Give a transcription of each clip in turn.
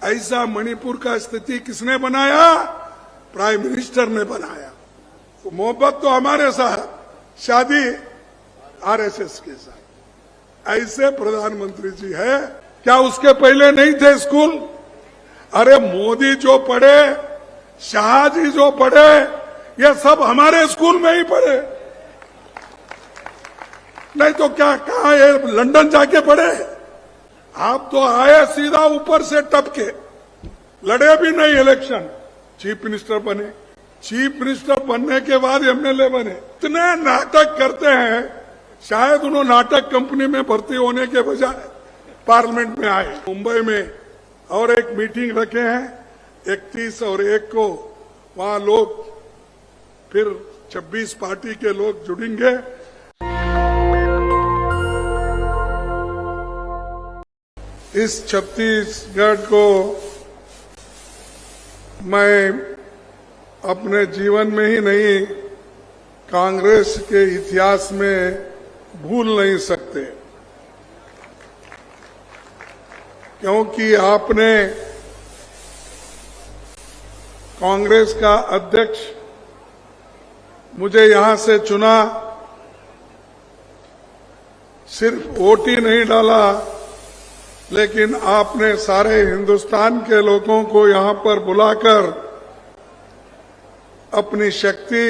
ऐसा मणिपुर का स्थिति किसने बनाया? प्राइम मिनिस्टर ने बनाया। तो मोहब्बत तो हमारे साथ, शादी आरएसएस के साथ। ऐसे प्रधानमंत्री जी है। क्या उसके पहले नहीं थे स्कूल? अरे मोदी जो पढ़े, शाह जी जो पढ़े, ये सब हमारे स्कूल में ही पढ़े। नहीं तो क्या, कहा ये लंदन जाके पढ़े? आप तो आए सीधा ऊपर से टपके, लड़े भी नहीं इलेक्शन, चीफ मिनिस्टर बने। चीफ मिनिस्टर बनने के बाद एमएलए बने। इतने नाटक करते हैं, शायद उन्होंने नाटक कंपनी में भर्ती होने के बजाय पार्लियामेंट में आए। मुंबई में और एक मीटिंग रखे हैं 31 और 1 को, वहां लोग फिर 26 पार्टी के लोग जुड़ेंगे। इस छत्तीसगढ़ को मैं अपने जीवन में ही नहीं, कांग्रेस के इतिहास में भूल नहीं सकते, क्योंकि आपने कांग्रेस का अध्यक्ष मुझे यहां से चुना। सिर्फ वोट ही नहीं डाला, लेकिन आपने सारे हिंदुस्तान के लोगों को यहां पर बुलाकर अपनी शक्ति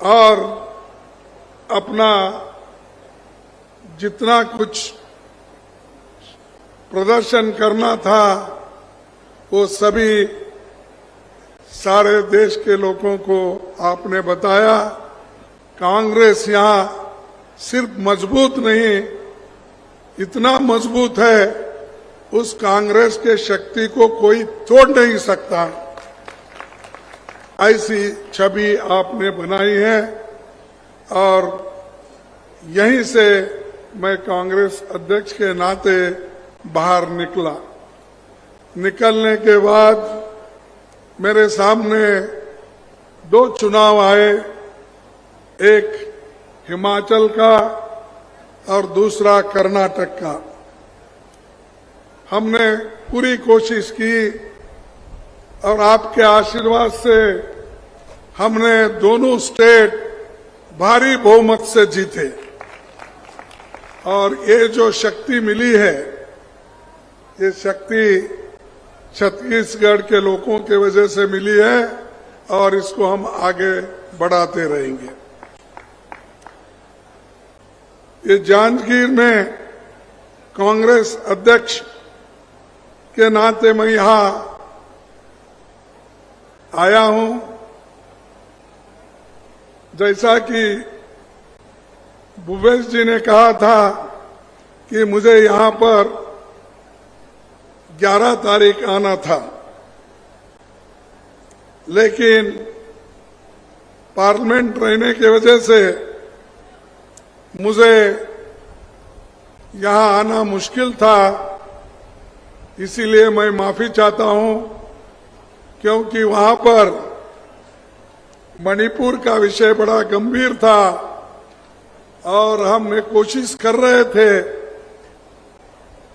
और अपना जितना कुछ प्रदर्शन करना था वो सभी सारे देश के लोगों को आपने बताया। कांग्रेस यहां सिर्फ मजबूत नहीं, इतना मजबूत है, उस कांग्रेस के शक्ति को कोई तोड़ नहीं सकता। ऐसी छवि आपने बनाई है और यहीं से मैं कांग्रेस अध्यक्ष के नाते बाहर निकला। निकलने के बाद मेरे सामने 2 चुनाव आए, एक हिमाचल का और दूसरा कर्नाटक का। हमने पूरी कोशिश की और आपके आशीर्वाद से हमने दोनों स्टेट भारी बहुमत से जीते। और ये जो शक्ति मिली है, ये शक्ति छत्तीसगढ़ के लोगों के वजह से मिली है और इसको हम आगे बढ़ाते रहेंगे। ये जांजगीर में कांग्रेस अध्यक्ष के नाते मैं यहां आया हूं। जैसा कि भूपेश जी ने कहा था कि मुझे यहां पर 11 तारीख आना था, लेकिन पार्लियामेंट रहने की वजह से मुझे यहां आना मुश्किल था। इसीलिए मैं माफी चाहता हूं, क्योंकि वहां पर मणिपुर का विषय बड़ा गंभीर था और हमने कोशिश कर रहे थे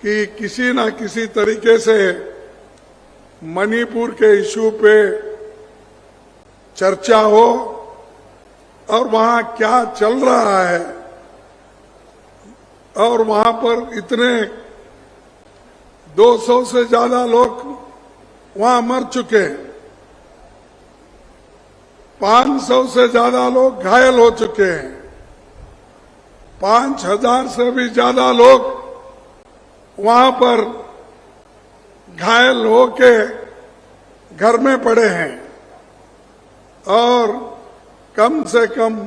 कि किसी न किसी तरीके से मणिपुर के इश्यू पे चर्चा हो और वहां क्या चल रहा है। और वहां पर इतने 200 से ज्यादा लोग वहां मर चुके हैं, 500 से ज्यादा लोग घायल हो चुके हैं, 5000 से भी ज्यादा लोग वहां पर घायल होके घर में पड़े हैं और कम से कम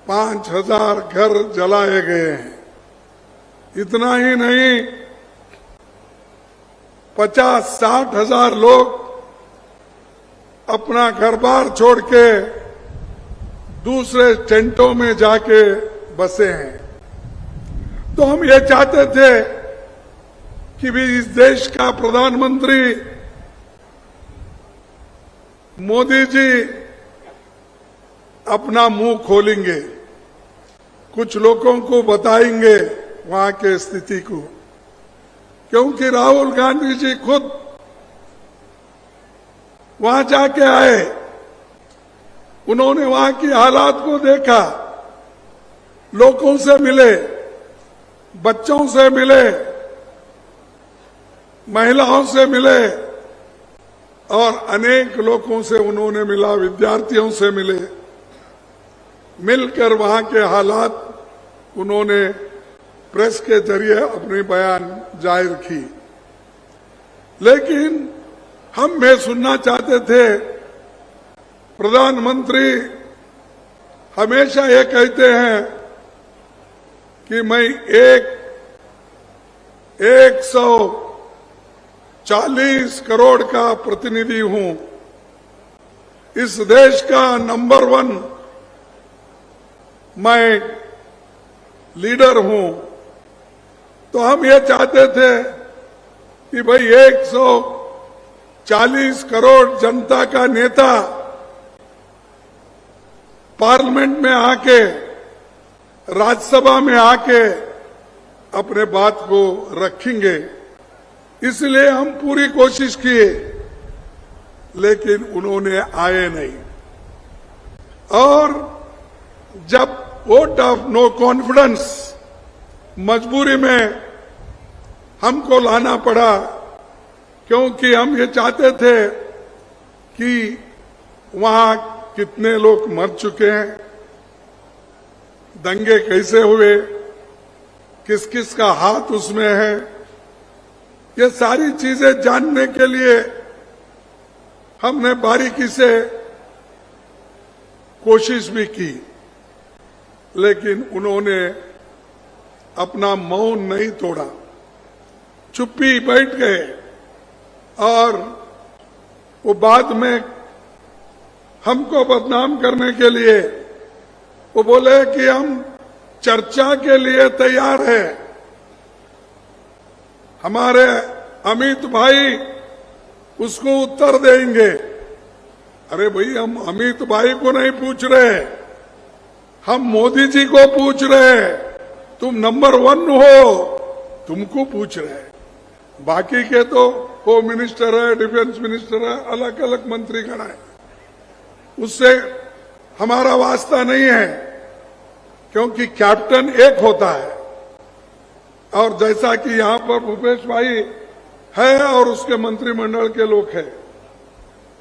5000 घर जलाए गए हैं। इतना ही नहीं, 50-60 हजार लोग अपना घर बार छोड़ के दूसरे टेंटों में जाके बसे हैं। तो हम ये चाहते थे कि भी इस देश का प्रधानमंत्री मोदी जी अपना मुंह खोलेंगे, कुछ लोगों को बताएंगे वहां के स्थिति को। क्योंकि राहुल गांधी जी खुद वहां जाके आए, उन्होंने वहां की हालात को देखा, लोगों से मिले, बच्चों से मिले, महिलाओं से मिले और अनेक लोगों से उन्होंने मिला, विद्यार्थियों से मिले। मिलकर वहां के हालात उन्होंने प्रेस के जरिए अपनी बयान जाहिर की। लेकिन हम ये सुनना चाहते थे, प्रधानमंत्री हमेशा ये कहते हैं कि मैं 140 करोड़ का प्रतिनिधि हूं, इस देश का नंबर 1 मैं लीडर हूं। तो हम ये चाहते थे कि भाई 140 करोड़ जनता का नेता पार्लियामेंट में आके, राज्यसभा में आके अपने बात को रखेंगे। इसलिए हम पूरी कोशिश किए, लेकिन उन्होंने आए नहीं। और जब वोट ऑफ नो कॉन्फिडेंस मजबूरी में हमको लाना पड़ा, क्योंकि हम ये चाहते थे कि वहां कितने लोग मर चुके हैं, दंगे कैसे हुए, किस किस का हाथ उसमें है, ये सारी चीजें जानने के लिए हमने बारीकी से कोशिश भी की। लेकिन उन्होंने अपना मौन नहीं तोड़ा, चुप्पी बैठ गए। और वो बाद में हमको बदनाम करने के लिए वो बोले कि हम चर्चा के लिए तैयार हैं, हमारे अमित भाई उसको उत्तर देंगे। अरे भाई, हम अमित भाई को नहीं पूछ रहे, हम मोदी जी को पूछ रहे हैं। तुम नंबर 1 हो, तुमको पूछ रहे हैं। बाकी के तो होम मिनिस्टर है, डिफेंस मिनिस्टर है, अलग अलग मंत्रीगण है, उससे हमारा वास्ता नहीं है, क्योंकि कैप्टन एक होता है। और जैसा कि यहां पर भूपेश भाई है और उसके मंत्रिमंडल के लोग हैं,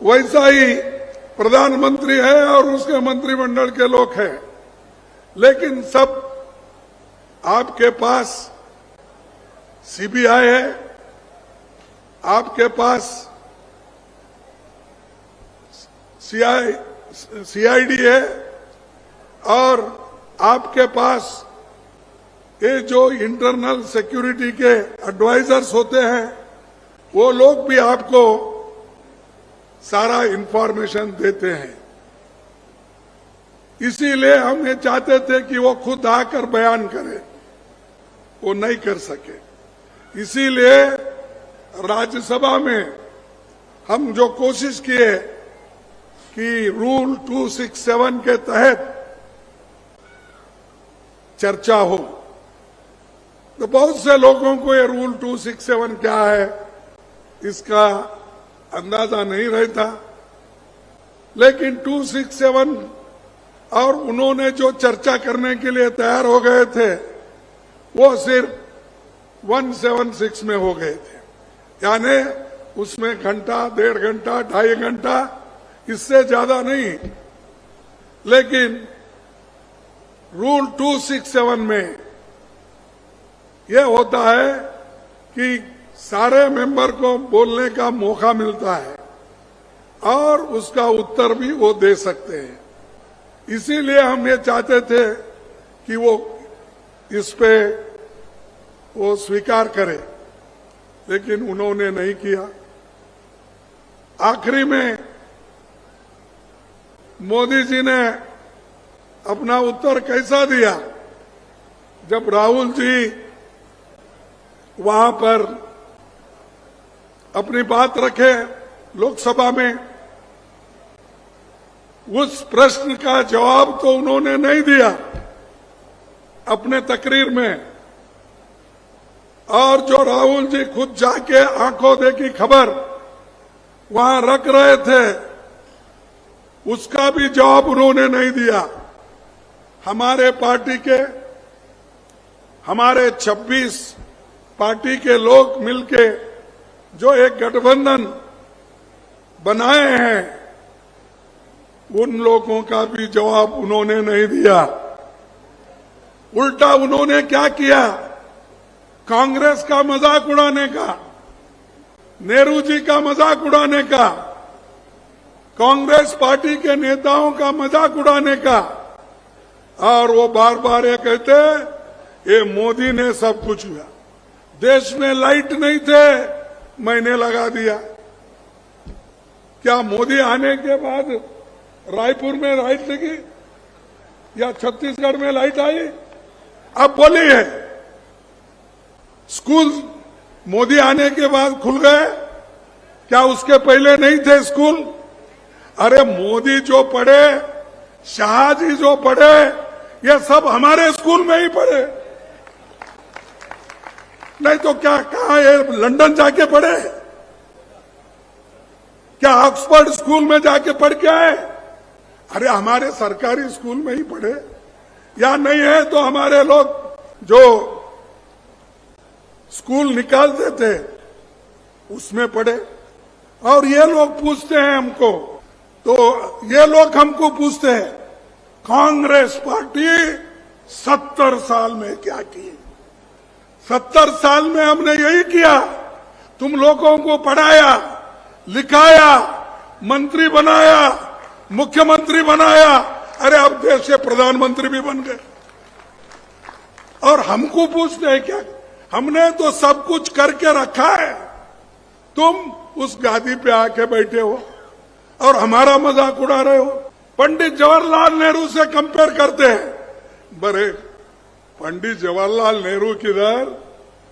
वैसा ही प्रधानमंत्री है और उसके मंत्रिमंडल के लोग हैं। लेकिन सब आपके पास सीबीआई है, आपके पास सीआईडी है, और आपके पास ये जो इंटरनल सिक्योरिटी के एडवाइजर्स होते हैं, वो लोग भी आपको सारा इंफॉर्मेशन देते हैं। इसीलिए हम ये चाहते थे कि वो खुद आकर बयान करे, वो नहीं कर सके। इसीलिए राज्यसभा में हम जो कोशिश किए कि रूल 267 के तहत चर्चा हो, तो बहुत से लोगों को ये रूल 267 क्या है इसका अंदाजा नहीं रहता। लेकिन 267 और उन्होंने जो चर्चा करने के लिए तैयार हो गए थे, वो सिर्फ 176 में हो गए थे। यानी उसमें घंटा, 1.5 घंटा, 2.5 घंटा, इससे ज्यादा नहीं। लेकिन रूल 267 में यह होता है कि सारे मेंबर को बोलने का मौका मिलता है और उसका उत्तर भी वो दे सकते हैं। इसीलिए हम ये चाहते थे कि वो इस पे वो स्वीकार करे, लेकिन उन्होंने नहीं किया। आखिरी में मोदी जी ने अपना उत्तर कैसा दिया, जब राहुल जी वहां पर अपनी बात रखे लोकसभा में, उस प्रश्न का जवाब तो उन्होंने नहीं दिया अपने तकरीर में। और जो राहुल जी खुद जाके आंखों देखी खबर वहां रख रहे थे, उसका भी जवाब उन्होंने नहीं दिया। हमारे पार्टी के, हमारे 26 पार्टी के लोग मिलके जो एक गठबंधन बनाए हैं, उन लोगों का भी जवाब उन्होंने नहीं दिया। उल्टा उन्होंने क्या किया, कांग्रेस का मजाक उड़ाने का, नेहरू जी का मजाक उड़ाने का, कांग्रेस पार्टी के नेताओं का मजाक उड़ाने का, और वो बार बार ये कहते ये मोदी ने सब कुछ हुआ। देश में लाइट नहीं थे, मैंने लगा दिया। क्या मोदी आने के बाद रायपुर में लाइट लगी या छत्तीसगढ़ में लाइट आई? अब बोलिए, स्कूल मोदी आने के बाद खुल गए, क्या उसके पहले नहीं थे स्कूल? अरे मोदी जो पढ़े, शाह जी जो पढ़े, ये सब हमारे स्कूल में ही पढ़े, नहीं तो क्या कहा ये लंदन जाके पढ़े? क्या ऑक्सफोर्ड स्कूल में जाके पढ़ के आए? अरे हमारे सरकारी स्कूल में ही पढ़े। या नहीं है तो हमारे लोग जो स्कूल निकालते थे उसमें पढ़े। और ये लोग पूछते हैं हमको, तो ये लोग हमको पूछते हैं कांग्रेस पार्टी 70 साल में क्या की? 70 साल में हमने यही किया, तुम लोगों को पढ़ाया, लिखाया, मंत्री बनाया, मुख्यमंत्री बनाया, अरे अब देश के प्रधानमंत्री भी बन गए। और हमको पूछते हैं क्या? हमने तो सब कुछ करके रखा है, तुम उस गादी पे आके बैठे हो और हमारा मजाक उड़ा रहे हो। पंडित जवाहरलाल नेहरू से कंपेयर करते हैं। बड़े पंडित जवाहरलाल नेहरू किधर,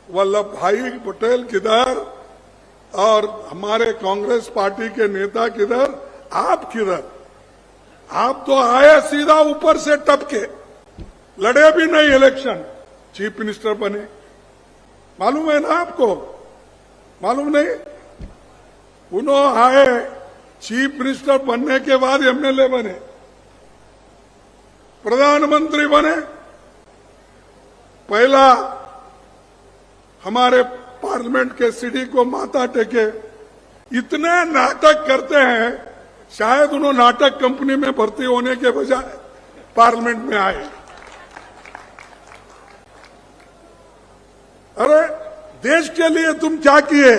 वल्लभ भाई पटेल किधर, और हमारे कांग्रेस पार्टी के नेता किधर, आप किधर? आप तो आए सीधा ऊपर से टपके, लड़े भी नहीं इलेक्शन, चीफ मिनिस्टर बने। मालूम है ना आपको? मालूम नहीं? उन्होंने आए, चीफ मिनिस्टर बनने के बाद एमएलए बने, प्रधानमंत्री बने। पहला हमारे पार्लियामेंट के सीढ़ी को माथा टेके। इतने नाटक करते हैं, शायद उन्होंने नाटक कंपनी में भर्ती होने के बजाय पार्लियामेंट में आए। अरे देश के लिए तुम क्या किए?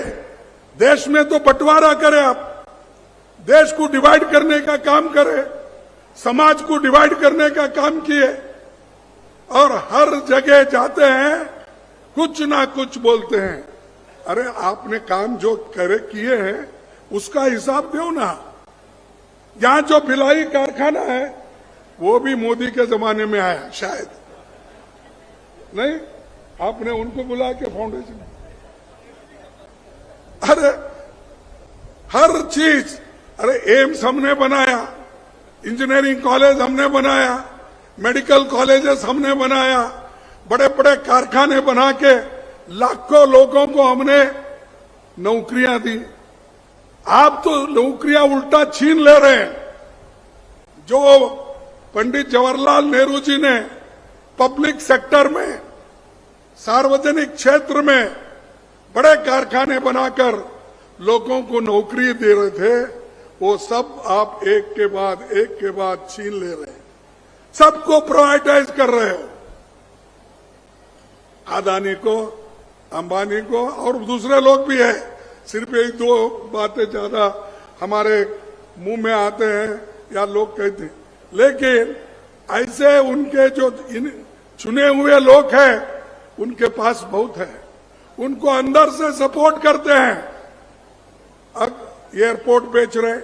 देश में तो बंटवारा करे, आप देश को डिवाइड करने का काम करे, समाज को डिवाइड करने का काम किए, और हर जगह जाते हैं कुछ ना कुछ बोलते हैं। अरे आपने काम जो करे किए हैं उसका हिसाब दो ना। यहां जो भिलाई कारखाना है वो भी मोदी के जमाने में आया, शायद नहीं? आपने उनको बुला के फाउंडेशन, अरे हर चीज, अरे एम्स हमने बनाया, इंजीनियरिंग कॉलेज हमने बनाया, मेडिकल कॉलेजेस हमने बनाया, बड़े बड़े कारखाने बना के लाखों लोगों को हमने नौकरियां दी। आप तो नौकरियां उल्टा छीन ले रहे हैं। जो पंडित जवाहरलाल नेहरू जी ने पब्लिक सेक्टर में, सार्वजनिक क्षेत्र में बड़े कारखाने बनाकर लोगों को नौकरी दे रहे थे, वो सब आप एक के बाद छीन ले रहे हैं। सबको प्राइवेटाइज कर रहे हो, अदानी को, अंबानी को, और दूसरे लोग भी है। सिर्फ यही दो बातें ज्यादा हमारे मुंह में आते हैं या लोग कहते हैं, लेकिन ऐसे उनके जो चुने हुए लोग हैं उनके पास बहुत है, उनको अंदर से सपोर्ट करते हैं। अब एयरपोर्ट बेच रहे,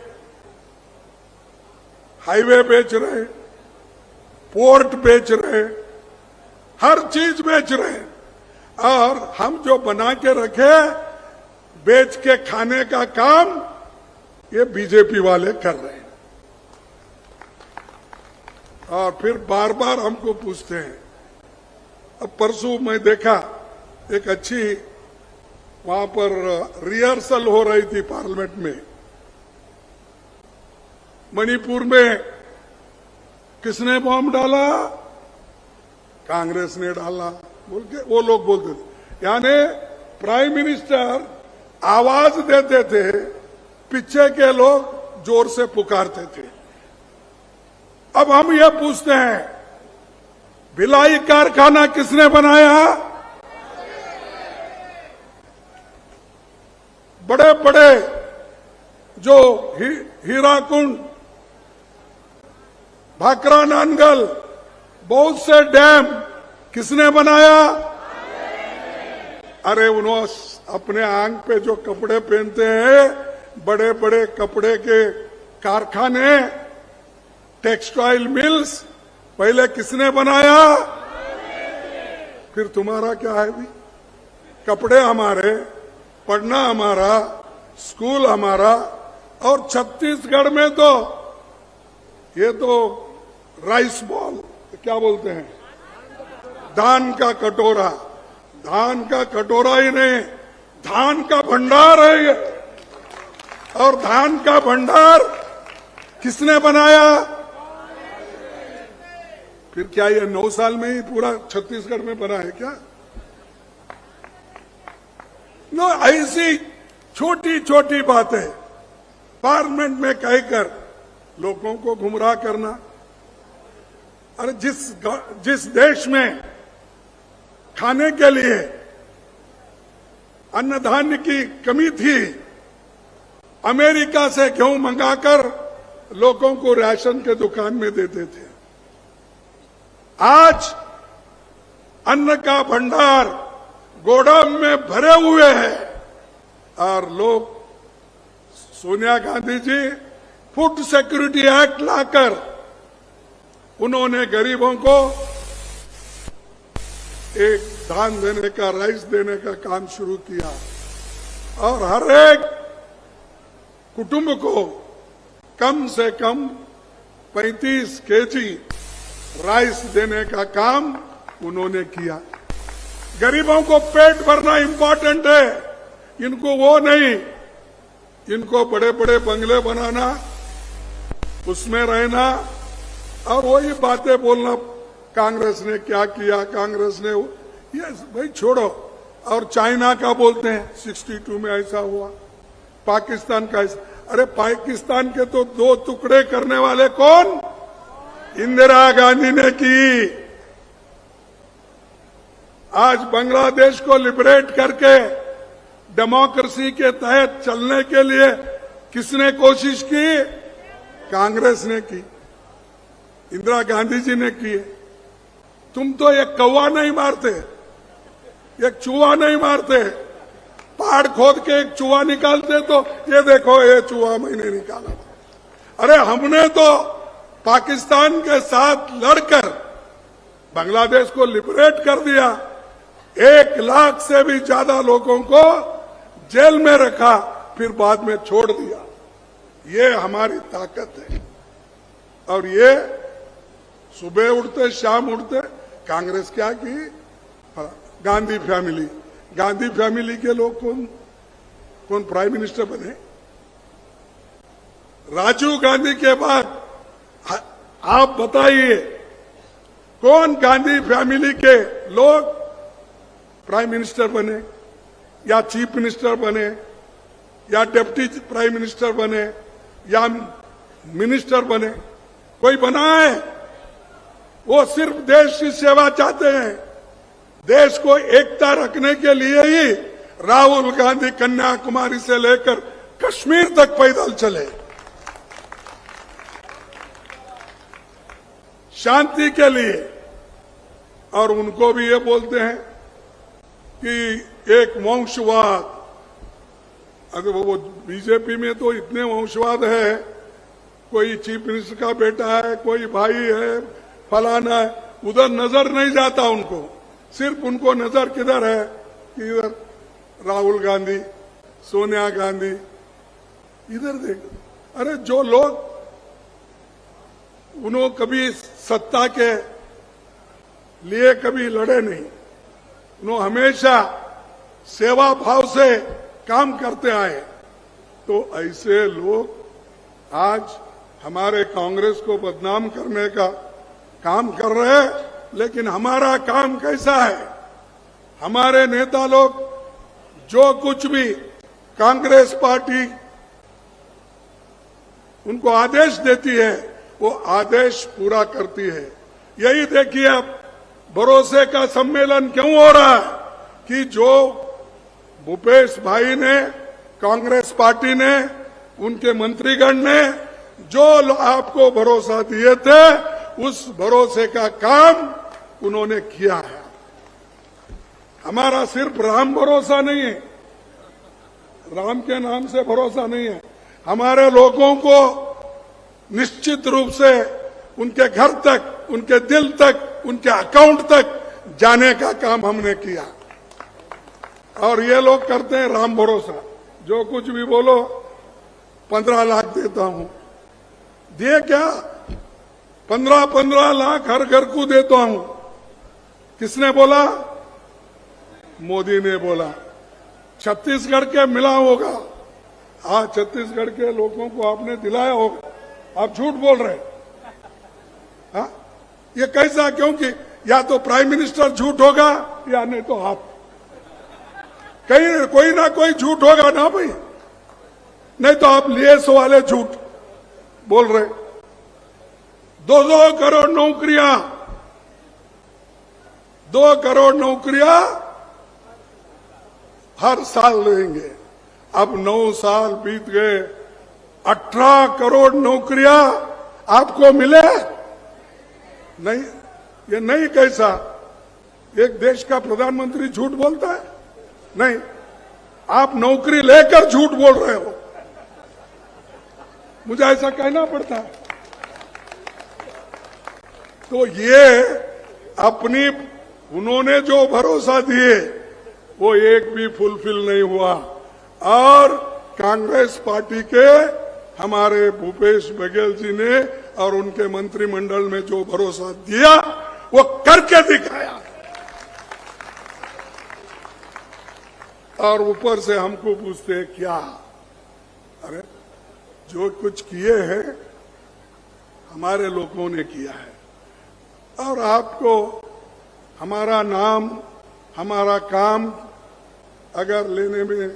हाईवे बेच रहे, पोर्ट बेच रहे, हर चीज बेच रहे, और हम जो बना के रखे बेच के खाने का काम ये बीजेपी वाले कर रहे हैं। और फिर बार बार हमको पूछते हैं। अब परसों मैं देखा एक अच्छी वहां पर रिहर्सल हो रही थी पार्लियामेंट में। मणिपुर में किसने बॉम्ब डाला? कांग्रेस ने डाला बोल के वो लोग बोलते थे। यानी प्राइम मिनिस्टर आवाज देते थे, पीछे के लोग जोर से पुकारते थे। अब हम ये पूछते हैं, भिलाई कारखाना किसने बनाया? बड़े बड़े जो हीराकुंड, भाखरा नानगल, बहुत से डैम किसने बनाया? अरे उन्होंने अपने आंख पे जो कपड़े पहनते हैं, बड़े बड़े कपड़े के कारखाने, टेक्सटाइल मिल्स पहले किसने बनाया? फिर तुम्हारा क्या है भी? कपड़े हमारे, पढ़ना हमारा, स्कूल हमारा। और छत्तीसगढ़ में तो ये तो राइस बॉल, क्या बोलते हैं, धान का कटोरा। धान का कटोरा ही नहीं, धान का भंडार है ये। और धान का भंडार किसने बनाया? फिर क्या ये 9 साल में ही पूरा छत्तीसगढ़ में बना है क्या? नो, ऐसी छोटी छोटी बातें पार्लियामेंट में कहकर लोगों को गुमराह करना। अरे जिस देश में खाने के लिए अन्न धान्य की कमी थी, अमेरिका से गेहूं मंगाकर लोगों को राशन के दुकान में देते थे। आज अन्न का भंडार गोदाम में भरे हुए हैं और लोग, Sonia Gandhi ji food security act लाकर उन्होंने गरीबों को एक धान देने का, राइस देने का काम शुरू किया और हर एक कुटुंब को कम से कम 35 केजी राइस देने का काम उन्होंने किया। गरीबों को पेट भरना इंपॉर्टेंट है, इनको वो नहीं, इनको बड़े बड़े बंगले बनाना, उसमें रहना और वही बातें बोलना, कांग्रेस ने क्या किया, कांग्रेस ने ये भाई छोड़ो। और चाइना का बोलते हैं 62 में ऐसा हुआ, पाकिस्तान का ऐसा। अरे पाकिस्तान के तो 2 टुकड़े करने वाले कौन? इंदिरा गांधी ने की। आज बांग्लादेश को लिबरेट करके डेमोक्रेसी के तहत चलने के लिए किसने कोशिश की? कांग्रेस ने की, इंदिरा गांधी जी ने की। तुम तो एक कौवा नहीं मारते, एक चूहा नहीं मारते, पहाड़ खोद के एक चूहा निकालते तो ये देखो ये चूहा मैंने निकाला। अरे हमने तो पाकिस्तान के साथ लड़कर बांग्लादेश को लिबरेट कर दिया। 1 लाख से भी ज्यादा लोगों को जेल में रखा, फिर बाद में छोड़ दिया। ये हमारी ताकत है। और ये सुबह उठते शाम उठते कांग्रेस क्या की? गांधी फैमिली, गांधी फैमिली के लोग कौन प्राइम मिनिस्टर बने? राजीव गांधी के बाद आप बताइए कौन गांधी फैमिली के लोग प्राइम मिनिस्टर बने या चीफ मिनिस्टर बने या डिप्टी प्राइम मिनिस्टर बने या मिनिस्टर बने? कोई बना है? वो सिर्फ देश की सेवा चाहते हैं। देश को एकता रखने के लिए ही राहुल गांधी कन्याकुमारी से लेकर कश्मीर तक पैदल चले, शांति के लिए। और उनको भी ये बोलते हैं कि एक वंशवाद, अगर वो बीजेपी में तो इतने वंशवाद है, कोई चीफ मिनिस्टर का बेटा है, कोई भाई है, फलाना है, उधर नजर नहीं जाता उनको। सिर्फ उनको नजर किधर है कि इधर राहुल गांधी, सोनिया गांधी, इधर देखो। अरे जो लोग उन्होंने कभी सत्ता के लिए कभी लड़े नहीं, उन्होंने हमेशा सेवा भाव से काम करते आए, तो ऐसे लोग आज हमारे कांग्रेस को बदनाम करने का काम कर रहे हैं। लेकिन हमारा काम कैसा है? हमारे नेता लोग जो कुछ भी कांग्रेस पार्टी उनको आदेश देती है, वो आदेश पूरा करती है। यही देखिए, अब भरोसे का सम्मेलन क्यों हो रहा है कि जो भूपेश भाई ने, कांग्रेस पार्टी ने, उनके मंत्रीगण ने जो आपको भरोसा दिए थे, उस भरोसे का काम उन्होंने किया है। हमारा सिर्फ राम भरोसा नहीं है, राम के नाम से भरोसा नहीं है, हमारे लोगों को निश्चित रूप से उनके घर तक, उनके दिल तक, उनके अकाउंट तक जाने का काम हमने किया। और ये लोग करते हैं राम भरोसा, जो कुछ भी बोलो 15 लाख देता हूं। दिए क्या? 15 लाख हर घर को देता हूं। किसने बोला? मोदी ने बोला। छत्तीसगढ़ के मिला होगा, आज छत्तीसगढ़ के लोगों को आपने दिलाया होगा, आप झूठ बोल रहे हैं। हाँ, ये कैसा? क्योंकि या तो प्राइम मिनिस्टर झूठ होगा या नहीं तो आप, कहीं कोई ना कोई झूठ होगा ना भाई, नहीं तो आप लिए सो वाले झूठ बोल रहे। 2 करोड़ नौकरियां, 2 करोड़ नौकरियां हर साल देंगे। अब 9 साल बीत गए, 18 करोड़ नौकरियां आपको मिले नहीं? ये नहीं कैसा? एक देश का प्रधानमंत्री झूठ बोलता है? नहीं, आप नौकरी लेकर झूठ बोल रहे हो, मुझे ऐसा कहना पड़ता है। तो ये अपनी उन्होंने जो भरोसा दिए वो एक भी फुलफिल नहीं हुआ। और कांग्रेस पार्टी के हमारे भूपेश बघेल जी ने और उनके मंत्रिमंडल में जो भरोसा दिया वो करके दिखाया। और ऊपर से हमको पूछते हैं क्या? अरे जो कुछ किए हैं हमारे लोगों ने किया है, और आपको हमारा नाम, हमारा काम अगर लेने में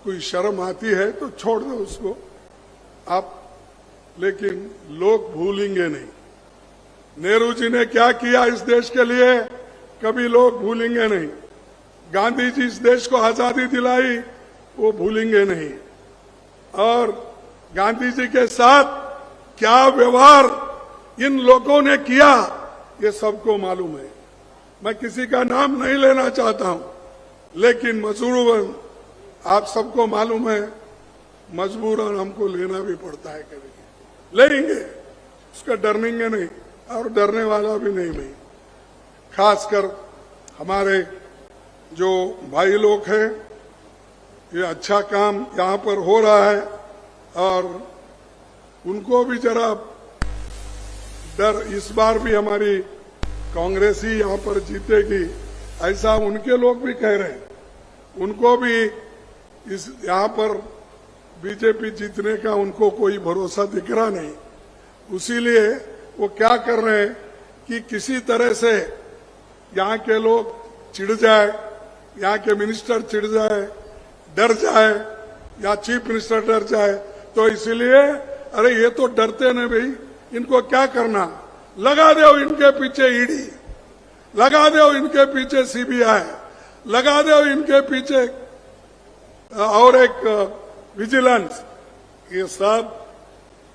कोई शर्म आती है तो छोड़ दो उसको आप, लेकिन लोग भूलेंगे नहीं। नेहरू जी ने क्या किया इस देश के लिए, कभी लोग भूलेंगे नहीं। गांधी जी इस देश को आजादी दिलाई, वो भूलेंगे नहीं। और गांधी जी के साथ क्या व्यवहार इन लोगों ने किया, ये सबको मालूम है। मैं किसी का नाम नहीं लेना चाहता हूं, लेकिन मजबूरन आप सबको मालूम है, मजबूरन हमको लेना भी पड़ता है। कभी लेंगे, उसका डरेंगे नहीं और डरने वाला भी नहीं भाई। खासकर हमारे जो भाई लोग हैं, ये अच्छा काम यहाँ पर हो रहा है और उनको भी जरा डर, इस बार भी हमारी कांग्रेस ही यहाँ पर जीतेगी ऐसा उनके लोग भी कह रहे हैं। उनको भी इस यहाँ पर बीजेपी जीतने का उनको कोई भरोसा दिख रहा नहीं। उसीलिए वो क्या कर रहे हैं कि किसी तरह से यहाँ के लोग चिढ़ जाए, यहाँ के मिनिस्टर चिढ़ जाए, डर जाए, या चीफ मिनिस्टर डर जाए, तो इसीलिए अरे ये तो डरते नहीं भाई, इनको क्या करना, लगा दो इनके पीछे ईडी, लगा दो इनके पीछे सीबीआई, लगा दो इनके पीछे और एक विजिलेंस, ये सब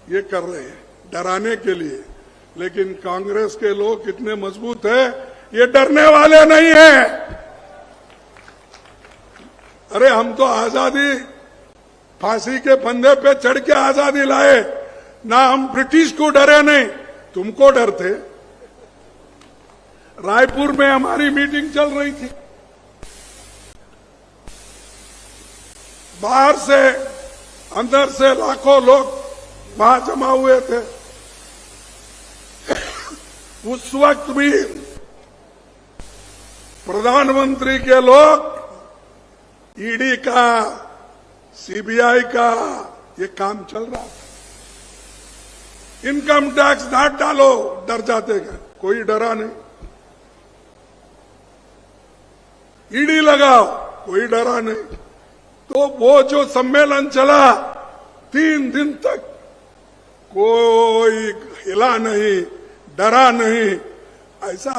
ये कर रहे हैं डराने के लिए। लेकिन कांग्रेस के लोग कितने मजबूत है, ये डरने वाले नहीं है। अरे हम तो आजादी, फांसी के फंदे पे चढ़ के आजादी लाए ना, हम ब्रिटिश को डरे नहीं, तुमको डरते। रायपुर में हमारी मीटिंग चल रही थी, बाहर से अंदर से लाखों लोग वहां जमा हुए थे। उस वक्त भी प्रधानमंत्री के लोग ईडी का, सीबीआई का ये काम चल रहा था। इनकम टैक्स ना डालो, डर जाते हैं, कोई डरा नहीं। ईडी लगाओ, कोई डरा नहीं। तो वो जो सम्मेलन चला 3 दिन तक, कोई हिला नहीं, डरा नहीं। ऐसा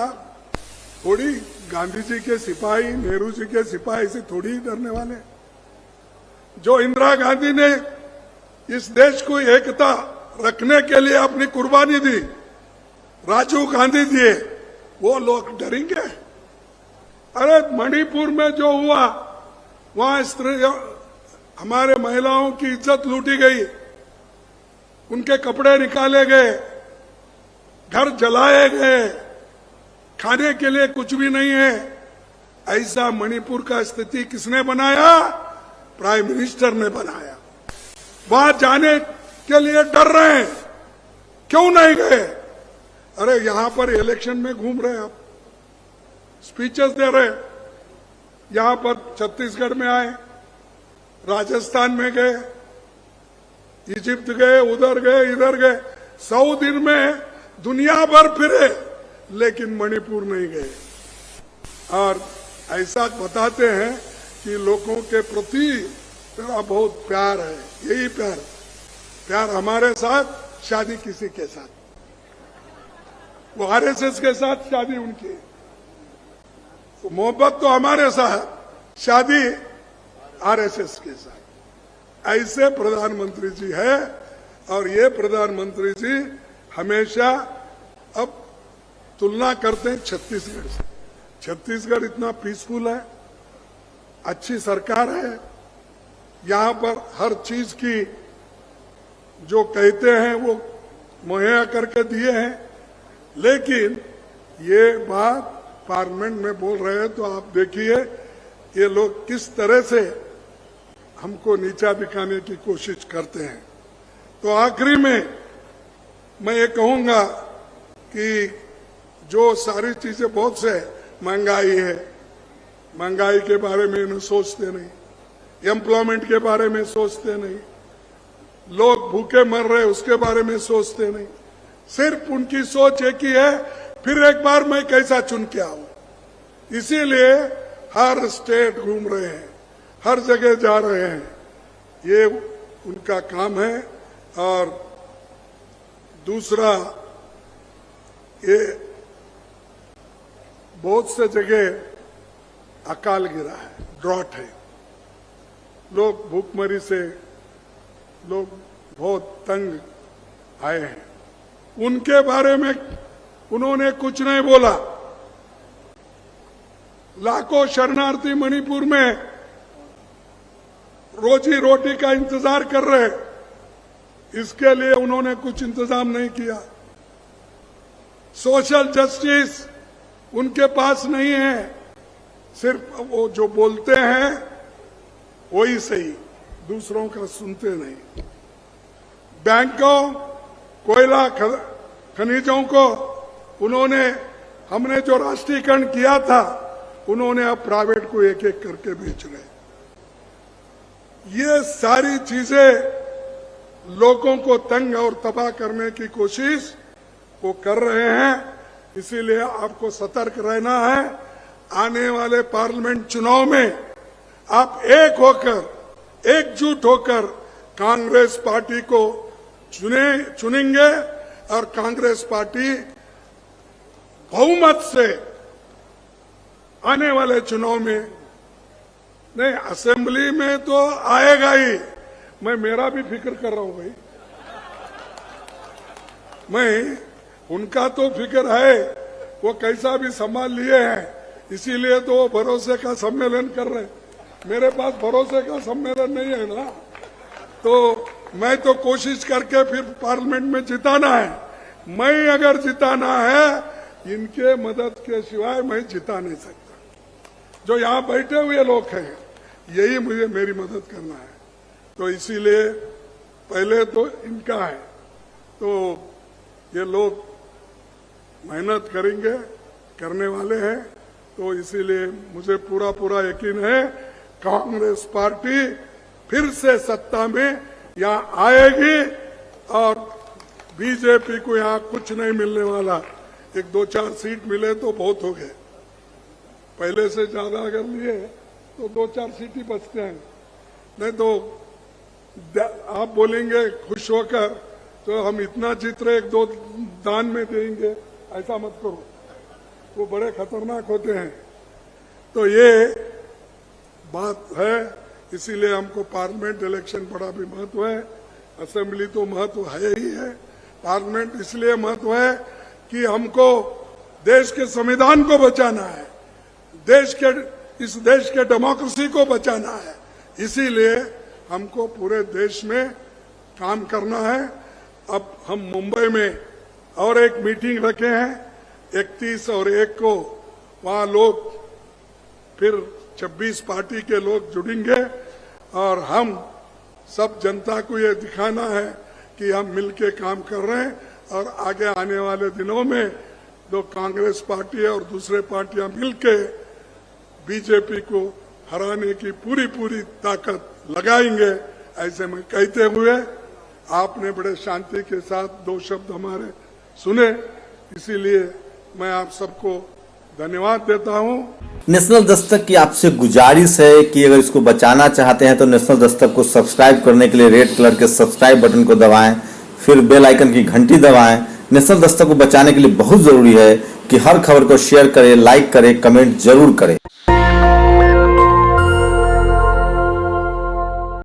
थोड़ी गांधी जी के सिपाही, नेहरू जी के सिपाही से थोड़ी ही डरने वाले। जो इंदिरा गांधी ने इस देश को एकता रखने के लिए अपनी कुर्बानी दी, राजीव गांधी दिए, वो लोग डरेंगे? अरे मणिपुर में जो हुआ, वहां स्त्री, हमारे महिलाओं की इज्जत लूटी गई, उनके कपड़े निकाले गए, घर जलाए गए, खाने के लिए कुछ भी नहीं है। ऐसा मणिपुर का स्थिति किसने बनाया? प्राइम मिनिस्टर ने बनाया। वहां जाने के लिए डर रहे हैं, क्यों नहीं गए? अरे यहां पर इलेक्शन में घूम रहे, आप स्पीचेस दे रहे। यहां पर छत्तीसगढ़ में आए, राजस्थान में गए, इजिप्ट गए, उधर गए, इधर गए, 100 दिन में दुनिया भर फिरे, लेकिन मणिपुर नहीं गए। और ऐसा बताते हैं कि लोगों के प्रति तेरा बहुत प्यार है। यही प्यार हमारे साथ, शादी किसी के साथ, वो आरएसएस के साथ शादी उनकी, तो मोहब्बत तो हमारे साथ, शादी आरएसएस के साथ। ऐसे प्रधानमंत्री जी है। और ये प्रधानमंत्री जी हमेशा अब तुलना करते हैं छत्तीसगढ़ से। छत्तीसगढ़ इतना पीसफुल है, अच्छी सरकार है, यहां पर हर चीज की जो कहते हैं वो मुहैया करके दिए हैं। लेकिन ये बात पार्लियामेंट में बोल रहे हैं तो आप देखिए ये लोग किस तरह से हमको नीचा दिखाने की कोशिश करते हैं। तो आखिरी में मैं ये कहूंगा कि जो सारी चीजें बहुत से, महंगाई है, महंगाई के बारे में इन्हें सोचते नहीं, एम्प्लॉयमेंट के बारे में सोचते नहीं, लोग भूखे मर रहे उसके बारे में सोचते नहीं। सिर्फ उनकी सोच एक ही है, फिर एक बार मैं कैसा चुन के आऊं। इसीलिए हर स्टेट घूम रहे हैं, हर जगह जा रहे हैं, ये उनका काम है। और दूसरा, ये बहुत से जगह अकाल गिरा है, ड्रॉट है, लोग भूखमरी से लोग बहुत तंग आए हैं। उनके बारे में उन्होंने कुछ नहीं बोला। लाखों शरणार्थी मणिपुर में रोजी रोटी का इंतजार कर रहे, इसके लिए उन्होंने कुछ इंतजाम नहीं किया। सोशल जस्टिस उनके पास नहीं है, सिर्फ वो जो बोलते हैं वही सही, दूसरों का सुनते नहीं। बैंकों, कोयला खनिजों को उन्होंने, हमने जो राष्ट्रीयकरण किया था, उन्होंने अब प्राइवेट को एक एक करके बेच रहे। ये सारी चीजें लोगों को तंग और तबाह करने की कोशिश वो कर रहे हैं। इसीलिए आपको सतर्क रहना है। आने वाले पार्लियामेंट चुनाव में आप एक होकर, एकजुट होकर कांग्रेस पार्टी को चुनेंगे और कांग्रेस पार्टी बहुमत से आने वाले चुनाव में, नहीं असेंबली में तो आएगा ही। मैं मेरा भी फिक्र कर रहा हूं भाई, मैं उनका तो फिक्र है, वो कैसा भी संभाल लिए हैं, इसीलिए तो वो भरोसे का सम्मेलन कर रहे हैं। मेरे पास भरोसे का सम्मेलन नहीं है ना, तो मैं तो कोशिश करके फिर पार्लियामेंट में जिताना है। मैं अगर जिताना है, इनके मदद के सिवाय मैं जिता नहीं सकता। जो यहाँ बैठे हुए लोग हैं, यही मुझे मेरी मदद करना है। तो इसीलिए पहले तो इनका है, तो ये लोग मेहनत करेंगे, करने वाले हैं। तो इसीलिए मुझे पूरा यकीन है कांग्रेस पार्टी फिर से सत्ता में यहाँ आएगी और बीजेपी को यहाँ कुछ नहीं मिलने वाला। एक 2-4 सीट मिले तो बहुत हो गए, पहले से ज्यादा अगर लिए तो 2-4 सीट ही बचते हैं। नहीं तो आप बोलेंगे खुश होकर तो हम इतना जीत रहे 1-2 दान में देंगे, ऐसा मत करो, वो बड़े खतरनाक होते हैं। तो ये बात है, इसीलिए हमको पार्लियामेंट इलेक्शन बड़ा भी महत्व है। असेंबली तो महत्व है ही है, पार्लियामेंट इसलिए महत्व है कि हमको देश के संविधान को बचाना है, इस देश के डेमोक्रेसी को बचाना है। इसीलिए हमको पूरे देश में काम करना है। अब हम मुंबई में और एक मीटिंग रखे हैं 31 और 1 को, वहां लोग फिर 26 पार्टी के लोग जुड़ेंगे और हम सब जनता को ये दिखाना है कि हम मिलके काम कर रहे हैं और आगे आने वाले दिनों में जो कांग्रेस पार्टी और दूसरे पार्टियां मिलके बीजेपी को हराने की पूरी ताकत लगाएंगे। ऐसे में कहते हुए आपने बड़े शांति के साथ 2 शब्द हमारे सुने, इसीलिए मैं आप सबको धन्यवाद देता हूं। नेशनल दस्तक की आपसे गुजारिश है कि अगर इसको बचाना चाहते हैं तो नेशनल दस्तक को सब्सक्राइब करने के लिए रेड कलर के सब्सक्राइब बटन को दबाएं, फिर बेल आइकन की घंटी दबाएं। नेशनल दस्तक को बचाने के लिए बहुत जरूरी है कि हर खबर को शेयर करें, लाइक करें, कमेंट जरूर करें।